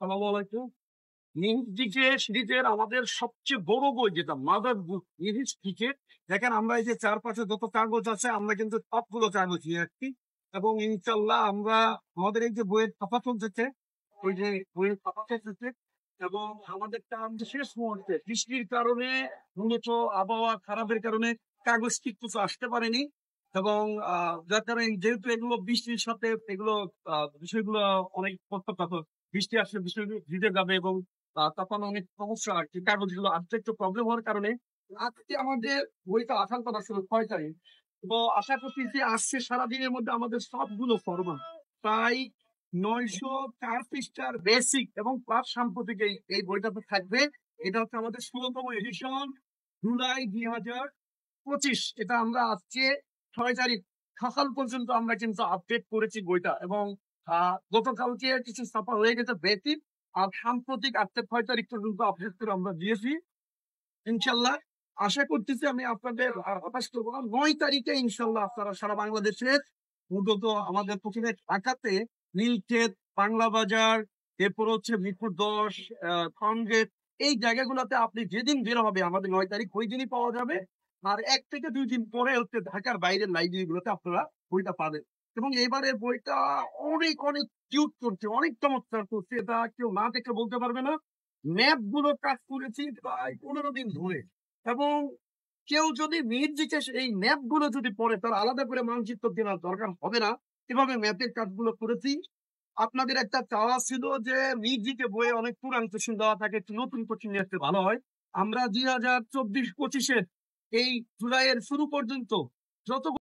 আসসালামু আলাইকুম। নিমজ্জিকে সিরিজের আমাদের সবচেয়ে বড় বই যেটা মাদার বুক নিজ থেকে দেখেন আমরা এই যে চারপাশে যত কাগজ আছে আমরা কিন্তু সবগুলো কাগজ নিয়ে আসছি এবং ইনশাল্লাহ আমরা আমাদের এই যে বইয়ের ছাপা চলতেছে ওই যে বইয়ের ছাপা চলতেছে এবং আমাদের কাম শেষ মুহূর্তে বৃষ্টির কারণে মূলত আবহাওয়া খারাপের কারণে কাগজ ঠিক কিছু আসতে পারেনি এবং যার কারণে যেহেতু এগুলো বৃষ্টির সাথে এগুলো বিষয়গুলো অনেক কষ্ট বৃষ্টি আসলে বিষয়গুলো ভিজে যাবে এবং তখন অনেক সমস্যা আর কি কাগজগুলো আসতে একটু প্রবলেম হওয়ার কারণে আজকে আমাদের বইটা আসার কথা ছিল 6 তারিখ। তো আশা করছি যে আসছে সারাদিনের মধ্যে আমাদের সবগুলো ফরমান প্রায় 904 পৃষ্ঠার বেসিক এবং প্লাস সাম্প্রতিক এই বইটাতে থাকবে। এটা হচ্ছে আমাদের 16তম এডিশন, জুলাই 2025। এটা আমরা আজকে 6 তারিখ সকাল পর্যন্ত আমরা কিন্তু আপডেট করেছি বইটা এবং গতকালকে কিছু ছাপা হয়ে গেছে বেসিক আর সাম্প্রতিক আজকে 6 তারিখ পর্যন্ত আপডেট করে আমরা দিয়েছি। ইনশাল্লাহ আশা করতেছি আমি আপনাদের হতাশ করবো না। 9 তারিখে ইনশাল্লাহ আপনারা সারা বাংলাদেশের মূলত আমাদের প্রথমে ঢাকাতে নীলক্ষেত, বাংলা বাজার, এরপর হচ্ছে মিরপুর 10, ফার্মগেট, এই জায়গাগুলোতে আপনি যেদিন বের হবে আমাদের 9 তারিখ ওই দিনই পাওয়া যাবে। আর 1 থেকে 2 দিন পরে হচ্ছে ঢাকার বাইরের লাইব্রেরি গুলোতে আপনারা বইটা পাবেন এবং এবারে বইটা অনেক অনেক কিউট করছে, অনেক চমৎকার করছে, এটা কেউ না দেখে বলতে পারবে না। ম্যাপ গুলো কাজ করেছি প্রায় 15 দিন ধরে এবং কেউ যদি নির্দিষ্ট এই ম্যাপ গুলো যদি পড়ে তার আলাদা করে মানচিত্র কেনার দরকার হবে না। এভাবে ম্যাপের কাজগুলো করেছি। আপনাদের একটা চাওয়া ছিল যে মিউজিকে বইয়ে অনেক পুরান কোশ্চেন দেওয়া থাকে, একটু নতুন কোশ্চেন নিয়ে আসতে ভালো হয়। আমরা 2024-25-এর এই জুলাইয়ের শুরু পর্যন্ত যত